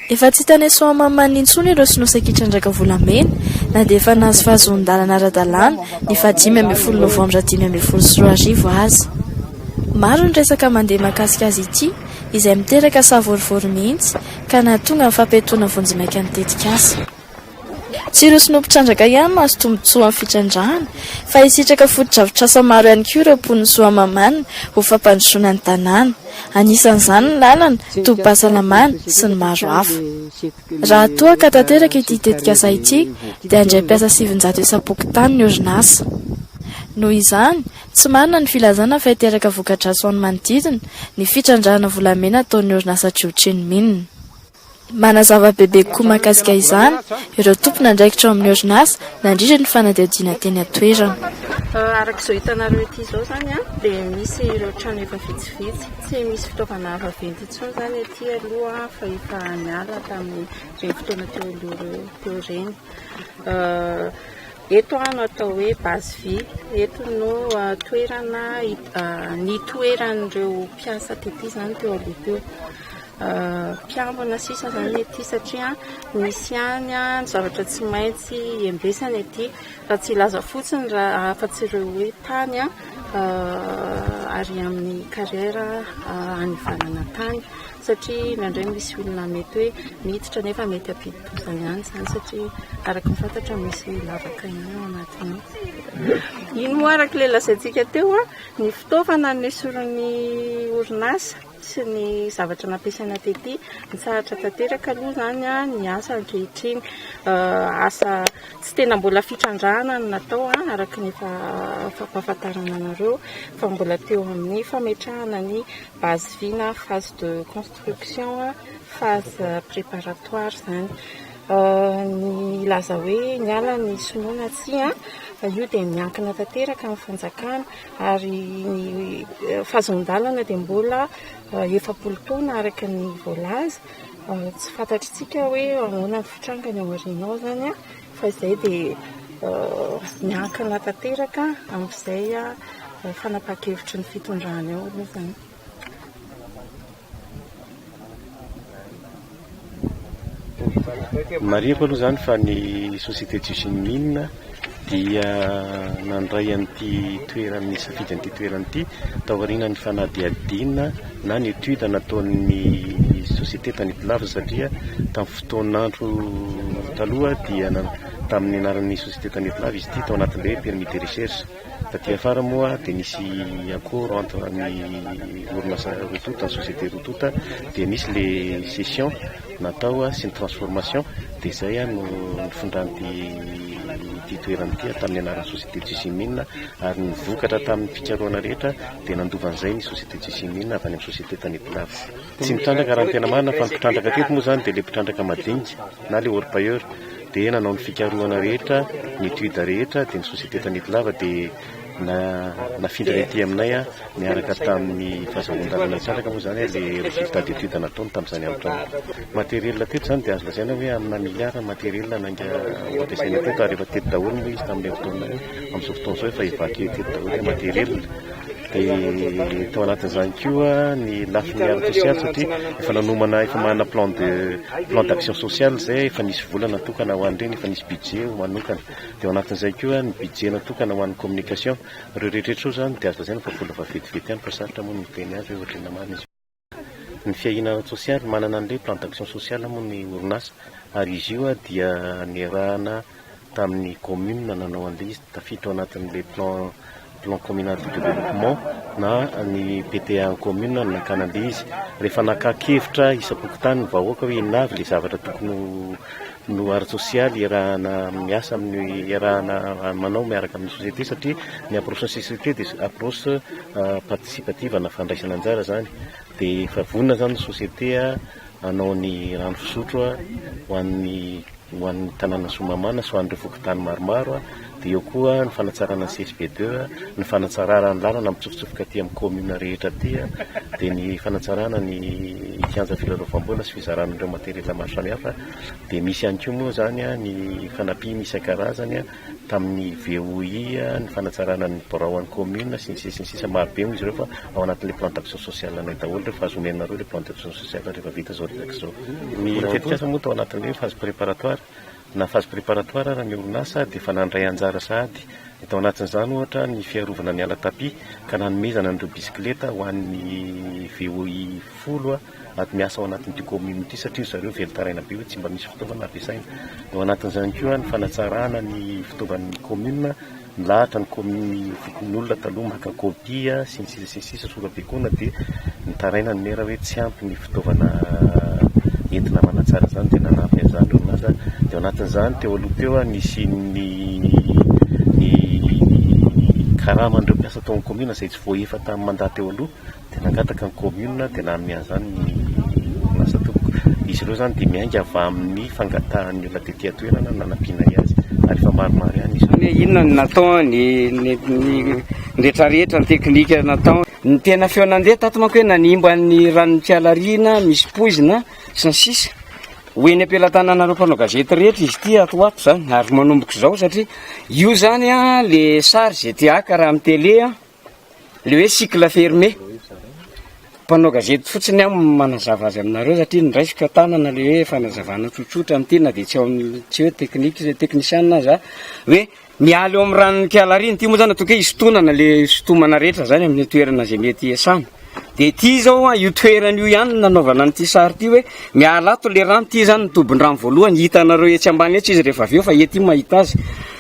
Efa tsy hitany soamamany intsony ireo sinosakitr'andraka volamena na dia efa nahazo fahazon-dalana ara-dalàna ny 15 Novambra 2024 azy. Maro ny resaka mandeha mahakasika azy ity izay miteraka savorivory mihitsy ka nahatonga ny fampiatoana vonjimaiky nitetika azy. Tsy ireo sonom-pitrandraka ihany mahazo tombotsoa amin'ny fitrandrahana fa hisitraka foto-drafitrasa maro ihany koa ireo mponiny soamamana ho fampandrosoana ny tanàna. Anisan'izany ny lalana, tobim-pahasalamana sy ny maro hafa. Raha toa ka tanteraka ity tetikasa ity dia andray-piasa 700 isam-pokotany ny orinasa. Noho izany, tsy marina ny filazana fa hiteraka voka-dratsy ho an'ny manodidina ny fitrandrahana volamena ataon'ny orinasa Trio-Trino Mine. Manazava bebe koa mahakasika izany ireo tompona andraikitra ao amin'ny orinasa nandrindra ny fanadihadiana teny an-toerana. Arak'izao hitanareo ity izao izany dia misy ireo trano efa vitsivitsy, tsy misy fitaovana vaventy intsony izany ety aloha fa efa niala tamin'ireny fotoana teo ireny. Eto no atao hoe base vie, eto no toerana nitoeran'ireo mpiasa tety izany teo aloha teo. Mpiambina sisa izany ety satria misy ihany ny zavatra tsy maintsy embesana ety raha tsy ilaza fotsiny raha afa-tsy ireo hoe tany ary amin'ny kariera anivanana tany satria indraindray misy olona mety hoe miditra nefa mety ampidi-doza ihany izany satria araka ny fantatra misy lavaka ihany ao anatiny. Ino moa araka ilay lazaintsika teo ny fitaovana nesoron'ny orinasa sy ny zavatra nampiasaina tety mitsahatra tanteraka aloha izany ny asa ankehitriny. Asa tsy tena mbola fitrandrahana no natao araka ny fampahafantarana anareo fa mbola teo amin'ny fametrahana ny base vie na phase de construction, phase préparatoire izany. Ny laza hoe niala ny sonoana tsy io dia miankina tanteraka amin'ny fanjakana ary ny fahazon-dalana dia mbola 70 taona araka ny voalaza. Tsy fantatritsika hoe ahoana ny fitrangany ao aoriana ao izany fa izay dia miankina tanteraka amin'izay fanapahan-kevitry ny fitondrana ao aloha izany. Mariako aloha izany fa ny société Trio Mine dia nandray an'ity toerany safidy an'ity toerany ity taoriana ny fanadihadiana na ny étude nataon'ny société Tanitilava satria tamin'ny fotoan'andro taloha dia tamin'ny anaran'ny société Tanitilava izy ity tao anatin'ilay permis de recherche. Taty afara moa dia nisy accord entre ny orinasa Rotota, ny société Rotota dia nisy le session natao sy ny transformation dia izay no nifondran'ity toerana ity tamin'ny anaran'ny société Trio Mine ary ny vokatra tamin'ny fitsaroana rehetra dia nandovan'izay ny société Trio Mine avy any amin'ny société Tanitilava. Tsy mitrandraka raha ny tena marina fa ny mpitrandraka teto moa izany dia ilay mpitrandraka madinika na ilay orpailleur dia nanao ny fikarohana rehetra, ny étude rehetra dia ny société Tanitilava dia nafindra ety aminay miaraka tamin'ny fahazahoan-dalana tsaraka moa izany ilay résultat d'étude nataony tamin'izany andro matériel teto izany dia azo lazaina hoe amina milliard matériel nanga ampiasaina teto ary efa teto daholo moa izy tamin'ilay fotoana amin'izao fotoana izao efa évacué teto daholo matériel. Dia tao anatin'izany koa ny lafiny ara-sosialy satria efa nanomana efa manana plan d'action sociale izay efa nisy vola natokana ho an'ireny, efa nisy budget manokana. Dia ao anatin'izay koa ny budget natokana ho an'ny communication ireo rehetrarehetra izany dia azo lazaina fa vola fa vetivety ihany fa sarotra moa ny miteny azy hoe ohatrana marina izy. Ny fiahinana sosialy manana an'ilay plan d'action sociale moa ny orinasa ary izy io dia niarahana tamin'ny commune nanao an'ilay izy tafiditra ao anatin'ilay plan communal de développement na ny PTA commune nakana an'ilay izy. Rehefa nakakevitra isam-pokotany ny vahoaka hoe inavy ilay zavatra tokony no ara-sosialy iarahana miasa amin'ny iarahana manao miaraka amin'ny société satria ny approche ny société dia approche participative na fandraisana anjara izany. Dia efa vonona izany ny société hanao ny rano fisotro ho an'ny tanàna Soamamana sy ho an'ireo fokotany maromaro dia eo koa ny fanatsarana CSP2 ny fanatsarana ny lalana mitsofotsofoka aty amin'ny commune rehetra aty dia ny fanatsarana ny kianja filalaovam-bola sy fizaran'ireo materiel maro samihafa. Dia misy ihany koa moa zany ny fanampia misy karazany tamin'ny VOI, ny fanatsarana ny borao an'ny commune sy ny sisa maro be izy ireo fa ao anatin'le plan d'action sociale anay daholo rehefa azo omenareo le plan d'action sociale rehefa vita zao rehetra zao. Ny tetikasa moa tao anatin'le phase préparatoire na phase préparatoire raha ny orinasa dia efa nandray anjara sahady. Tao anatin'izany ohatra ny fiarovana ny ala tapis ka nanomezana an'ireo bisikileta ho an'ny VOI 10 aty miasa ao anatin'ity commune ity satria zareo velotaraina be hoe tsy mba misy fitaovana ampiasaina. Eo anatin'izany koa ny fanatsarana ny fitaovan'ny commune, milahatra ny commune fokon'olona taloha maka kopia sy ny sisa sora-bekona dia nitaraina ny mera hoe tsy ampy ny fitaovana entina manatsara zany dia nanampy an'izany orinasa. Dia ao anatin'izany teo aloha teo nisy ny karaman'ireo mpiasa tao amin'ny commune izay tsy voaefa tamin'ny mandat teo aloha dia nangataka ny commune dia nanome an'izany ny orinasa toko. Izy ireo zany dia miainga avy amin'ny fangatahan'ny olona tetỳ atoerana nanampiana azy ary efa maromaro ihany izy. Inona ny natao ny rehetrarehetra ny teknika natao. Ny tena feo nandeha tato manko hoe nanimba ny ranon'ny pialarina misy poizina sy ny sisa. Hoe ny ampelantananareo mpanao gazety rehetra izy ity atoato zany ary manomboka izao satria io zany le sary zay tiaka raha amin'ny télé le hoe cycle fermé. Mpanao gazety fotsiny manazava azy aminareo satria niraisika tanana le hoe fanazavana tsotsotra amin'ity na dia tsy hoe teknisianina za hoe miala eo amin'ny ranon'ny pialarina ity moa zany atao hoe isotonana le isotomana rehetra zany amin'ny toerana zay mety iasana. Dia ity zao io toerana io ihany nanaovana n'ity sary ity hoe miala ato le rano ity zany ny tobin-drano voalohany hitanareo etsy ambany etsy izy rehefa avy eo fa ety mahita azy.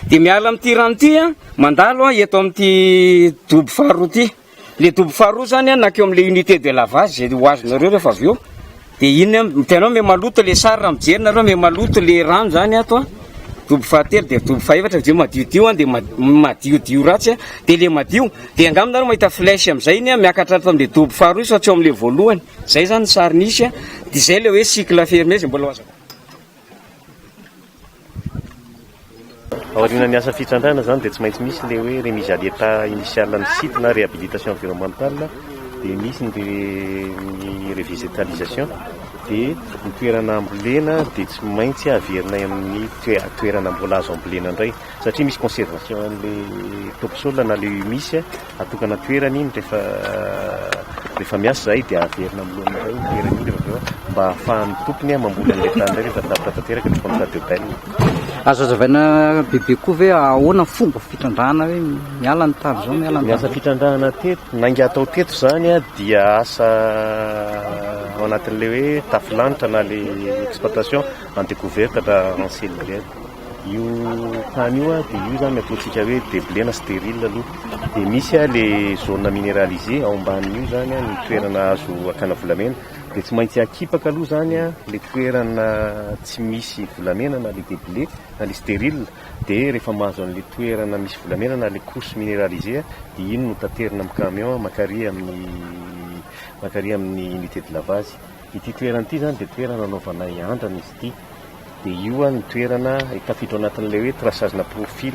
Dia miala amin'ity rano ity mandalo eto amin'ity dobo faharoa ity. Le dobo faharoa zany nakeo amin'le unité de lavage zay ho azonareo rehefa avy eo. Dia iny tenao me maloto le sary raha mijerinareo me maloto le rano zany ato dobo fahatelo dia dobo fahaefatra dia madiodio dia madiodio ratsy dia le madio dia angaminareo mahita flèche amin'izay iny miakatra ato amin'le dobo faharoa fa tsy eo amin'le voalohany. Zay zany ny sary nisy dia zay le hoe cycle fermé zay mbola azako. Aorian'ny asa fitrandrana zany dia tsy maintsy misy le hoe remise à l'état initial ny site na réhabilitation environnementale, dia misy ny revégétalisation. Dia ny toerana ambolena dia tsy maintsy averinay amin'ny toerana mbola azo ambolena indray satria misy conservation an'le topsol na le misy atokana toerana iny rehefa miasa zay dia averina amin'olona indray toerana iny rehefa mba ahafahan'ny tompony mamboly an'ilay tany indray rehefa tapitra tanteraka ny contrat de bail. Azo azavaina bebe koa ve ahoana fomba fitrandrahana hoe miala ny tavy zao miala ny asa fitrandrahana teto nangy atao teto zany dia asa ao anatin'le hoe tafilanitra na le exploitation en découverte en cellulaire. Io tany io dia io zany ataontsika hoe déblé stérile aloha. Dia misy le zone minéralisée ao ambanin'io zany ny toerana azo akana volamena. Dia tsy maintsy akipaka aloha zany le toerana tsy misy volamena na le déblé na le stérile. Dia rehefa mahazo an'le toerana misy volamena na le couche minéralisée dia iny no taterina amin'ny camion makary amin'ny unité de lavage. Ity toerana ity zany dia toerana anaovanay andrana izy ity. Dia io ny toerana tafiditra anatin'ilay hoe traçage na profil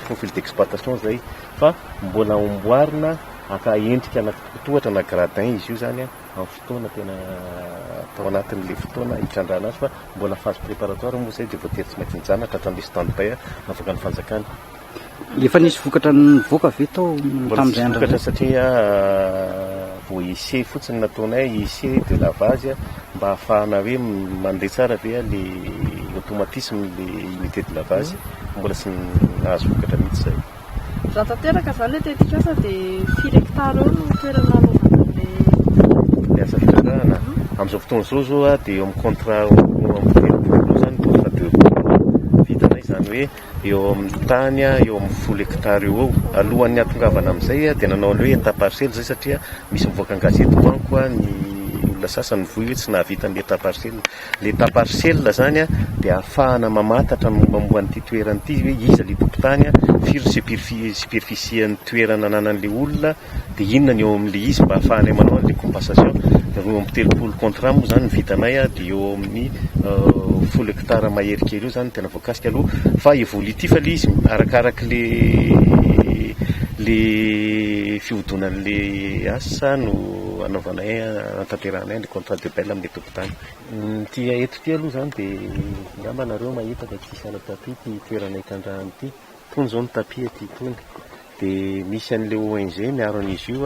profil d'exploitation zay fa mbola amboarina aka endrika tohatra na gradin izy io zany amin'ny fotoana tena tao anatin'le fotoana hitrandrana azy fa mbola phase préparatoire moa zay dia voatery tsy maintsy nijanona hatratran'le stand-by navoaka ny fanjakana. Efa nisy vokatra nivoaka ve tao tamin'izay andro? Vokatra satria vao essai fotsiny nataonay essai de lavage mba ahafahana hoe mandeha tsara ve le automatisme le unité de lavage mbola tsy nahazo vokatra mihitsy zay. Raha tanteraka zany tetikasa dia firy hectare eo no toerana le asa fitrandrahana amin'izao fotoana zao dia eo amin'ny contrat amin'ny zany contrat de vitanay zany hoe eo amin'ny tany eo amin'ny 10 hectare eo alohan'ny atongavana amin'izay dia nanao le hoe état parcelle zay satria misy mivoaka ny gazety manko ny olona sasany voy hoe tsy nahavita ny état parcelle. L'état parcelle zany dia ahafahana mamatatra momba an'ity toerana ity hoe iza le tompon-tany firy superficie ny toerana nanan'le olona dia inona ny eo amin'le izy mba ahafahanay manao an'le compensation. Dia eo amin'ny 30 contrat moa zany ny vitanay dia eo amin'ny 10 hectare maherikely io zany tena voakasika aloha fa évolutif le izy arakaraka le le fihodonan'le asa no anaovanay anatanteranay le contrat de bail amin'le tokotany. Ty eto ty aloha zany dia ngamba nareo mahita fa tsisy ala tapis ty toerana hitandrahany ity. Tony zao ny tapis aty tony dia misy an'le ONG miaro an'izy io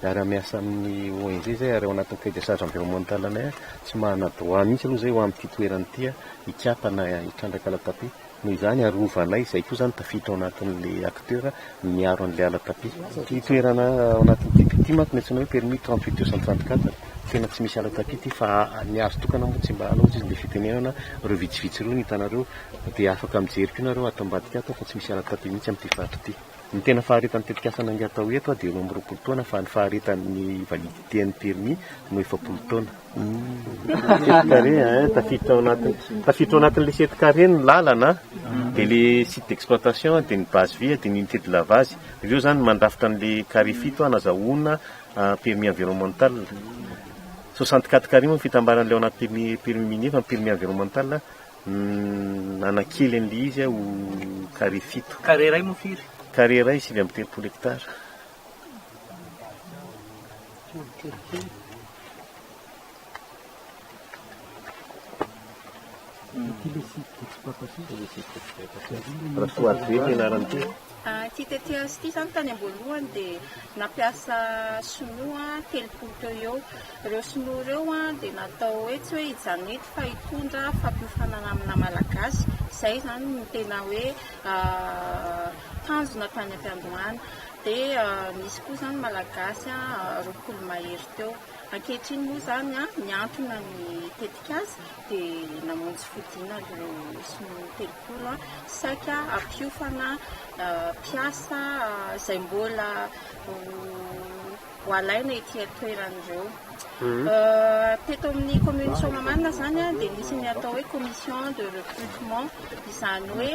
ary miasa amin'ny ONG zay ary ao anatin'ny cahier de charge environnemental anay tsy manana droit mihitsy aloha zay ho amin'ity toerana ity hikapana hitrandraka ala tapis. Noho izany arovanay izay koa zany tafiditra ao anatin'le acteur miaro an'le ala tapis. Ty toerana ao anatin'ity ty manko ny antsoina hoe permis 38/234 tena tsy misy ala tapis ty fa ny azo tokana moa tsy mba aloha izy le fitenenana reo vitsivitsy reo ny hitanareo dia afaka mijery koa nareo ato ambadika ato fa tsy misy ala tapis mihitsy amin'ity faritra ity. Ny tena faharetan'ny tetikasa nangy atao eto dia eo amin'ny 20 taona fa ny faharetan'ny validité ny permis no 40 taona. Tafiditra ao anatin'le 7 carré ny lalana dia le site d'exploitation dia ny base vie dia ny unité de lavage. Ireo zany mandrafitra an'le carré 7 anazahoana permis environnemental. 64 carré moa fitambaran'le ao anaty permis minier fa permis environnemental anakely an'le izy ho carré 7. Carré iray moa firy? Carré iray 7.30 hectare. Ty teteasy ity zany tany am-boalohany dia nampiasa sinoa 3 teo eo. Ireo sinoa ireo dia natao hoe tsy hoe hijanety fa hitondra fampiofanana amina malagasy. Izay zany no tena hoe tanjona tany am-piandohana. Dia misy koa zany malagasy 20 mahery teo. Ankehitriny moa zany miantona ny tetikasa dia namonjy fodina ireo sinoa 30 saika ampiofana piasa izay mbola ho alaina ety toeran'ireo. Teto amin'ny commune Somamanina zany dia misy ny atao hoe commission de recrutement, izany hoe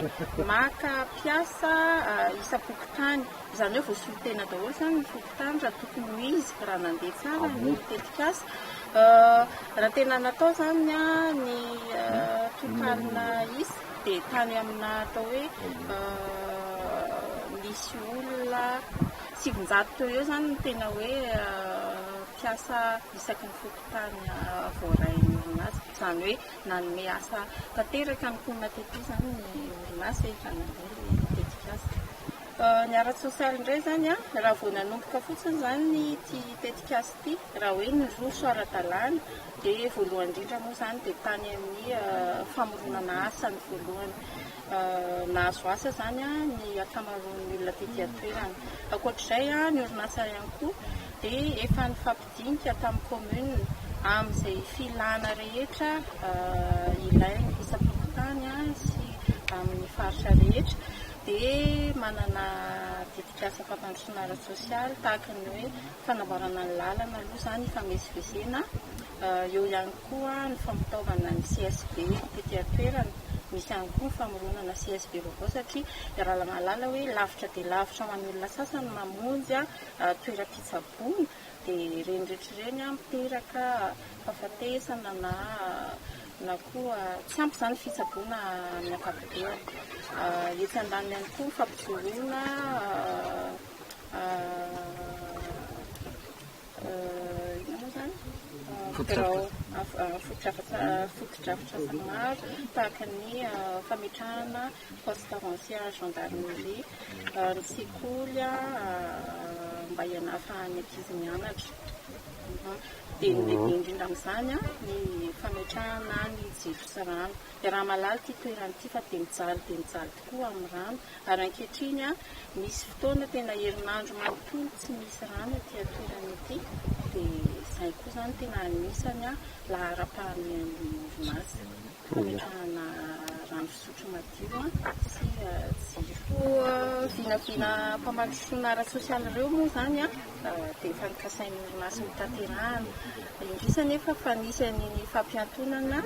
maka piasa isam-pokotany. Izany hoe voasolitena daholo zany ny fokotany raha tokony ho izy raha nandeha tsara ny tetikasa. Raha tena natao zany ny tokalina izy dia tany amina atao hoe misy olona 700 teo eo zany no tena hoe piasa isaky ny fokotany voarain'ny orinasa. Izany hoe nanome asa tanteraka ny mponina teto zany ny orinasa hitanan'ireo tetikasa. Ny ara sosialy indray zany raha vao nanomboka fotsiny zany ny tetikasa ity raha hoe ny roso ara-dalàna dia voalohany indrindra moa zany dia tany amin'ny famoronana asa ny voalohany. Nahazo asa zany ny akamaroan'ny olona tetỳ an-toerana. Ankoatr'izay ny orinasa ihany koa dia efa nifampidinika tamin'ny commune amin'izay filana rehetra ilainy isam-pokotany sy amin'ny faritra rehetra. Dia manana tetikasa fampandrosoana ara-sosialy tahaka ny hoe fanamboarana ny lalana aloha zany ifamezivezena. Eo ihany koa ny fampitaovana ny CSB tetỳ an-toerana. Misy ihany koa ny famoronana CSB vaovao satria raha mahalala hoe lavitra dia lavitra ho an'ny olona sasany mamonjy toeram-pitsaboana dia ireny rehetra ireny miteraka fahafatesana na koa tsy ampy izany fitsaboana amin'ny ankapobeny. Etsy andaniny ihany koa fampijoroana fotodrafitrasa maro tahaka ny fametrahana poste avancier gendarmerie, ny sekoly mba hianafahany ankizy mianatra. Dia ny lehibe indrindra amin'izany ny fametrahana ny jiro sy rano. Dia raha malala ity toerana ity fa dia mijaly tokoa amin'ny rano. Ary ankehitriny misy fotoana tena herinandro manontolo tsy misy rano ety toerana ity. Dia izay koa zany tena anisany lahara-pahamehana ny orinasa. Fametrahana rano fisotro madio sy jiro. Vinavina mpamandrosoana ara-sosialy ireo moa zany dia efa nikasain'ny orinasa hotanterahana. Indrisany efa fa nisy ny fampiantonana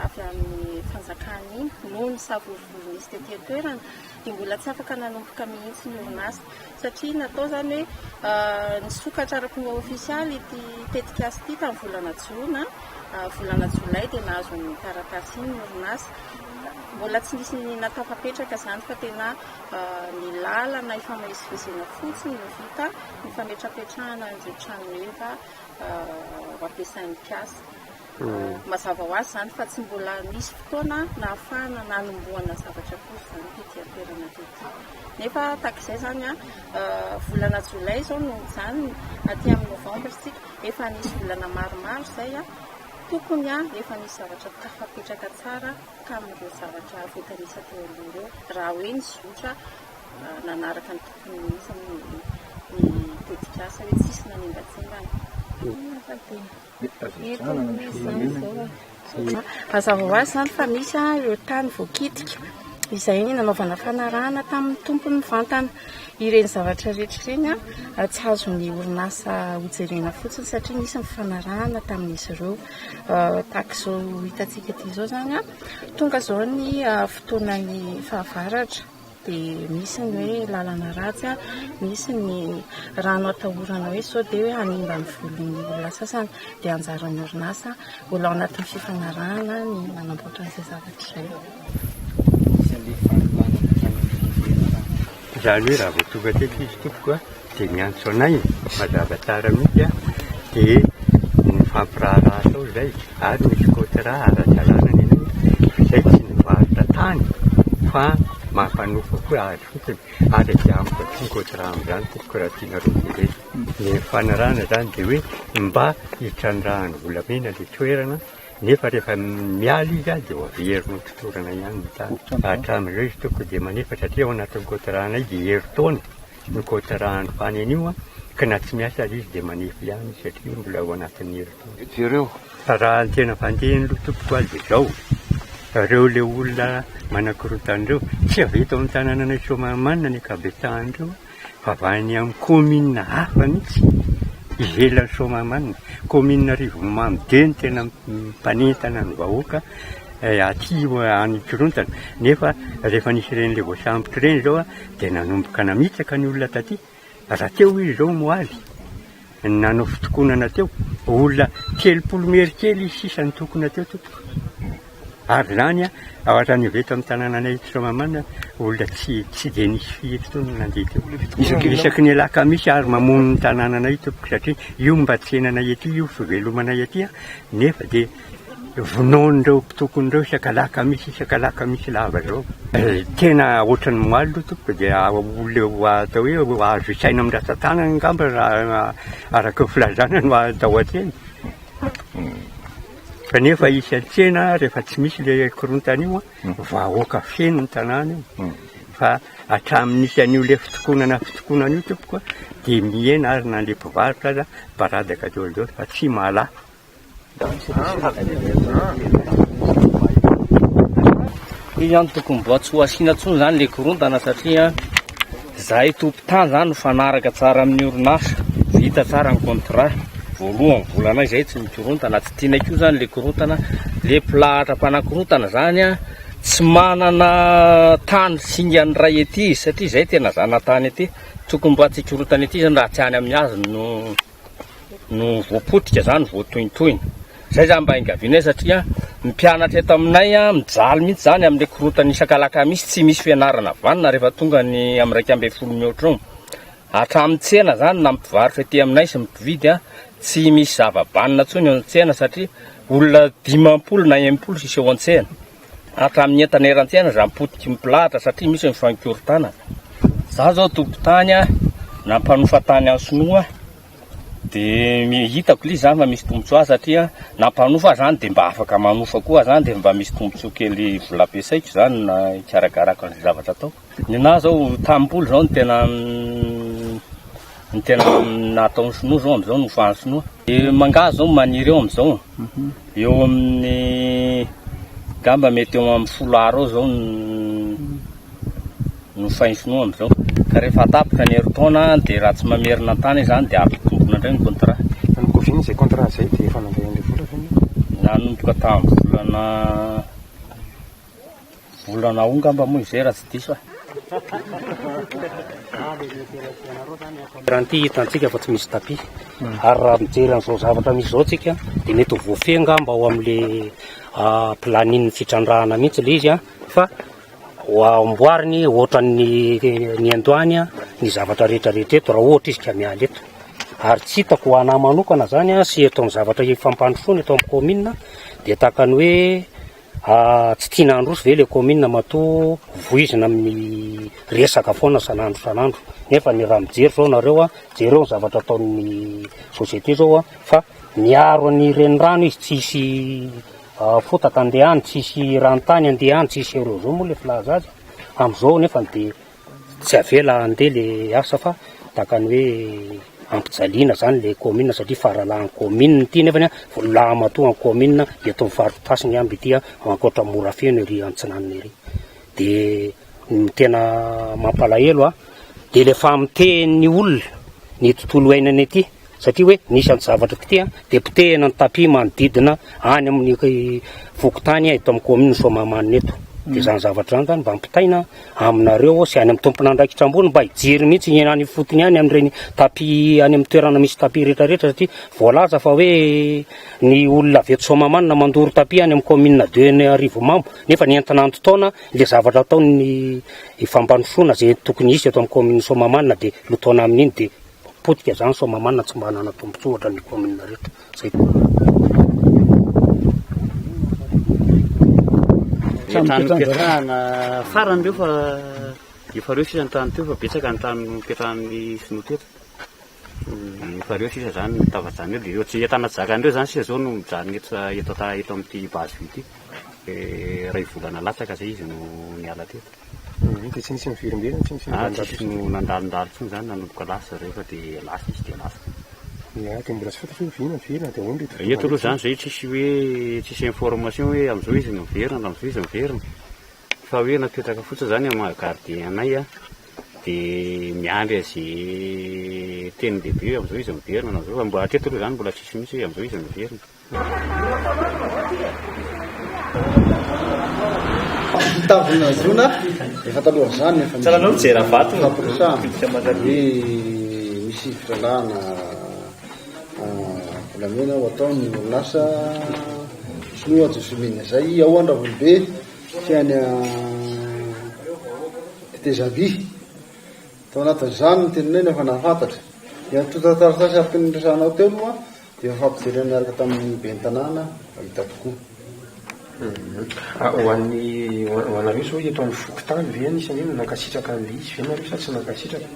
avy amin'ny fanjakana iny noho ny savorivory nisy tetỳ toerana dia mbola tsy afaka nanomboka mihitsy ny orinasa satria natao zany hoe nisokatra ara-pomba ofisialy ity tetikasa ity tamin'ny volana Jolay dia nahazo ny taratasy iny ny orinasa mbola tsy nisy ny natafapetraka zany fa tena ny lalana ifamezivezena fotsiny no vita ny fametrapetrahana an'izay trano eva ampiasain'ny mpiasa. Mazava ho azy zany fa tsy mbola nisy fotoana na ahafahana nanomboana zavatra kosa zany ity toerana ity. Nefa takizay zany volana jolay zao no zany aty amin'ny novambra sika efa nisy volana maromaro zay tokony efa nisy zavatra tafapetraka tsara ka amin'ireo zavatra voatanisa teo aloha ireo raha hoe ny zotra nanaraka ny tokony misy ny tetikasa hoe tsisy nanengatsengana. Mazava ho azy zany fa misy ireo tany voakitika izay nanaovana fanarahana tamin'ny tompony vantana. Ireny zavatra rehetra ireny tsy azony orinasa hojerena fotsiny satria nisy ny fanarahana tamin'izy ireo. Tahak'izao hitantsika ity zao zany tonga zao ny fotoanan'ny fahavaratra dia misy ny hoe lalana ratsy misy ny rano atahorana hoe sao dia hoe hanimba ny volon'ny olona sasany dia anjaran'ny orinasa mbola ao anatin'ny fifanarahana ny manamboatra an'izay zavatra izay. Izany hoe raha vao tonga teto izy tompoko dia miantso anay mazava tsara mihitsy dia mifampiraharaha tao izay ary misy kôtera ara-dalàna neny izay tsy nivarotra tany fa mampanofa koa ary fotsiny ary dia amiko tsy kôtera amin'izany tompoko raha tiana roa ny fanarahana zany dia hoe mba hitrandrahany volamena ilay toerana nefa rehefa mialy izy dia averin'ny totorana ihany hatramin'izao izy toko dia manefa satria ao anatin'ny kôteranay dia herintaona ny kôterahany fany an'io ka na tsy miasa izy dia manefa ihany satria mbola ao anatin'ny herintaona. Raha ny tena fandehany loha tompoko azy izao ireo ilay olona manakorotan'ireo tsy avy eto amin'ny tanànanay Soamamanina ny akabetsahanyireo fa avy any amin'ny komina hafa mihitsy ivelan'ny Soamamanina. Komina Rivomamy dia tena mpanentana ny vahoaka aty any Korontana nefa rehefa nisy ireny ilay voasambotra ireny zao dia nanomboka namitsaka ny olona taty raha teo izy zao moaly nanao fitokonana teo olona 30 merikely sisa ny tokona teo tompoko ary zany ao atrany avy eto amin'ny tanànanay Soamamanina olona tsy dia nisy fihety nandeha teo isaky ny alakamisy ary mamono ny tanànanay tompoko satria io mba tsenanay ety io fivelomanay ety nefa dia vonoan'ireo mpitokon'ireo isaka-alakamisy lava zao tena ohatran'ny moaly loha tompoko dia olona atao hoe azo isaina amin'ny ratsan-tanana angamba raha araka filazana no atao atseny. Kanefa isy an-tsena rehefa tsy misy ilay korontana io vahoaka feno ny tanàna io fa hatramin'nisy an'io ilay fitokonana io tompoko dia miena ary na ilay mpivarotra aza baradaka daoly fa tsy mahalà. Io ihany tokony mboa tsy ho asiana tsony zany ilay korontana satria zahay tompo-tany zany no fanaraka tsara amin'ny orinasa vita tsara ny contrat voalohany volana izay tsy mikorontana tsy tianay koa zany ilay korontana ilay mpilahatra mpanakorontana zany tsy manana tany singany ray ety satria izay tena zana tany ety tokony mba tsy korontana ety zany raha tsy any amin'ny azy no voapotika zany voatointoina zay zany mba ingavinay satria mpianatra eto aminay mijaly mihitsy zany amin'ilay korontana isaka-alakamisy tsy misy fianarana vanina rehefa tonga ny amin'ny 2.1 mihoatra io hatramin'ny tsena zany na mpivarotra ety aminay sy mpividy tsy misy zava-banina tsony eo an-tsena satria olona 50 na 80 sisy eo an-tsena hatramin'ny entana eran-tsena za mipotiky mipilahatra satria misy ny fankorotana. Za zao tompon-tany na mpanofa tany any Sinoa dia hitako ilay zany fa misy tombotsoa satria na mpanofa zany dia mba afaka manofa koa zany dia mba misy tombotsoa kely vola ampiasaiko zany na ikarakarako an'izay zavatra atao. Ny anahy zao tambolo zao ny tena nataon'ny Sinoa zao amin'izao no fahan'ny Sinoa. Mangahazo zao maniry eo amin'izao eo amin'ny gamba mety eo amin'ny 10 aro zao no fahin'ny Sinoa amin'izao ka rehefa tapaka ny herintaona dia raha tsy mamerina tany zany dia ampitombona indray ny contrat. Nikoviany izay contrat izay dia efa nandeha vola nanomboka tamin'ny volana ongamba moa izay raha tsy diso rahan'ity hitantsika fa tsy misy tapis ary raha mijery an'izao zavatra misy zao tsika dia mety voafenga mba ao amin'le planin'ny fitrandrahana mihitsy le izy a fa amboariny ohatran'ny andoany a ny zavatra rehetrarehetra eto raha ohatra izy ka miala eto ary tsy hitako ho anahy manokana zany a sy eto amin'ny zavatra fampandrosoana eto amin'ny commune dia tahaka ny hoe tsy tiana androso ve le commune matoa voizina amin'ny resaka foana sanandro nefa ny raha mijery zao nareo a jereo ny zavatra ataon'ny société zao a fa miaro ny renirano izy tsisy fotaka andehany tsisy ranontany andehany tsisy ireo zao moa le filaza azy am'izao nefa dia tsy avela andeha le asa fa tahaka ny hoe ampijaliana zany le commune satria faralahan'ny commune ity nefany a vola matoa ny commune eto mifarotasiny amby ity a ankoatra mora feno ery antsinaniny ery dia tena mampalahelo a dia le famiteny olona ny tontolo iainana ety satria hoe nisy any zavatra ty a dia potehina ny tapis manodidina any amin'ny fokotany eto amin'ny commune Soamamanina eto dia zany zavatra zany zany mba ampitaina aminareo sy any amin'ny tompon'andraikitra ambony mba hijery mihitsy any fotony any amin'ireny tapis any amin'ny toerana misy tapis rehetrarehetra satria voalaza fa hoe ny olona avy eto Soamamanina mandoro tapis any amin'ny commune 2 Arivomamo nefa ny entin'andro taona le zavatra ataony fampandrosoana zay tokony hisy eto amin'ny commune Soamamanina dia lotaona amin'iny dia potika zany Soamamanina tsy mba hanana tombotsoa ohatra ny commune rehetra zay Mipetrahana farany reo fa efa reo sisa ny tany teo fa betsaka ny tany mipetrahan'ny sinoteto fa reo sisa zany mitavazany eo dia eo tsy entana zakan'ireo zany sisa zao no mijanona eto amin'ity base vy ity ray volana latsaka zay izy no niala teto dia tsy nisy mivirim-bena tsisy no nandalondalo tsony zany nanomboka lasa rehefa dia lasa izy dia lasa dia mbola tsy fantatra hoe vina dia ahoana eto aloha zany zay tsisy hoe tsisy information hoe am'izao izy miverina am'izao izy miverina fa hoe napetraka fotsiny zany amahagardien anay a dia miandry azy teny lehibe hoe am'izao izy miverina am'izao fa mbola ateto aloha zany mbola tsisy mihitsy hoe am'izao izy miverina mitavina zona efa taloha zany efa mijery vato hoe misy fitralahana volamena ho ataony orinasa sinoa josomina zay ao andravolobe sy any Tetezaby tao anatin'izany ny tenenay nefa nahafantatra dia totatarasasy afaka ny resanao teo aloha dia efa fampijerena miaraka tamin'ny bentanàna ahita tokoa ho anareo zao eto amin'ny fokotany ve anisany hoe nankasitraka an'le izy ve nareo sa tsy nankasitraka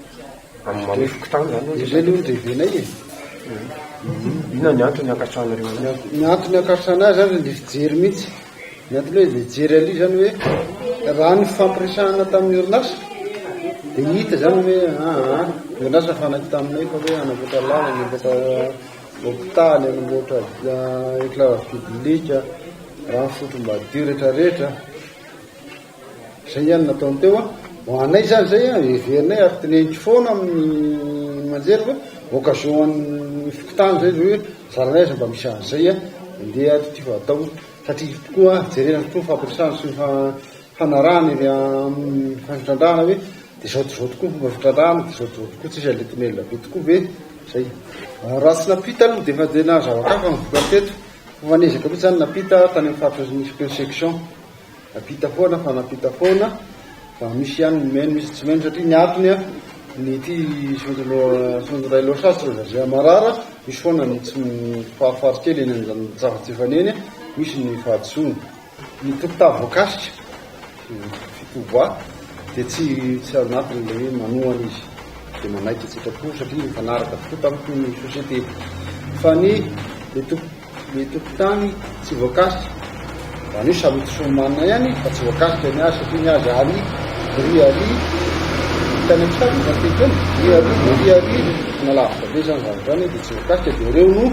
amin'ny fokotany zany zay aloha ny revenay e inona ny antony ankatrahnareo ny antony ankatrahana zany le fijery mihitsy ny antony hoe le jery ali zany hoe raha ny fampiresahana tamin'ny orinasa dia hita zany hoe orinasa fanaki taminay fa hoe anamboatra lala anamboatra hôpitaly anamboatra éclairage publique raha fotro mbadio rehetrarehetra zay ihany nataony teo a ho anay zany zay a everinay ary tenenitry foana amin'ny manjery hoe occasion an'ny fokotany zay hoe zaranay aza mba misy an'izay a ndeha ty fa atao satria tokoa jerena tokoa fampiresahana sy fanarahana eny amin'ny fitrandrahana hoe dia zao tokoa fomba fitrandrahana dia zao tokoa tsisy aletonelina be tokoa ve zay raha tsy napita aloha dia efa dia nazavakafa mivoka teto fanezaka mihitsy zany napita tany amin'ny faritra misy section napita foana fa napita foana fa misy ihany meno misy tsy meno satria ny atony a ny ty sondray losasy ro zay amarara misy foana ny tsy farifary kely eny an'izany zavatsy efaneny misy ny fahadisoana ny tokotavy voakasika fitovoa dia tsy anatiny le hoe manohana izy dia manaiky atsika tokoa satria mifanaraka tokoa tamiko ny société fa ny le tokotany tsy voakasika zany hoe samy tosomanina ihany fa tsy voakasika ny azy satria ny azy ary ry ary tany am'sary fatekeny ry ary nalavitra be zany zany dia tsy voakasika dia reo no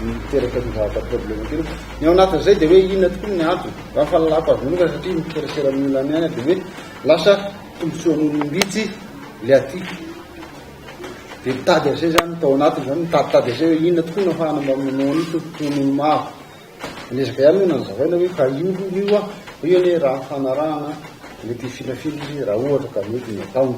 miteraka ny zavatra problème kely ny ao anatin'izay dia hoe inona tokoa ny antony raha fahalalapa-vinoka satria miterasera milany ihany dia hoe lasa tombotsoan'olombitsy le aty dia mitady azay zany tao anatiny zany mitaditady azay hoe inona tokoa nafahana mba manao tombotsoan'olo maro nezaka ihany moa nanzavaina hoe fa io a io ane raha fanarahana mety filafily raha ohatra ka mety ny ataony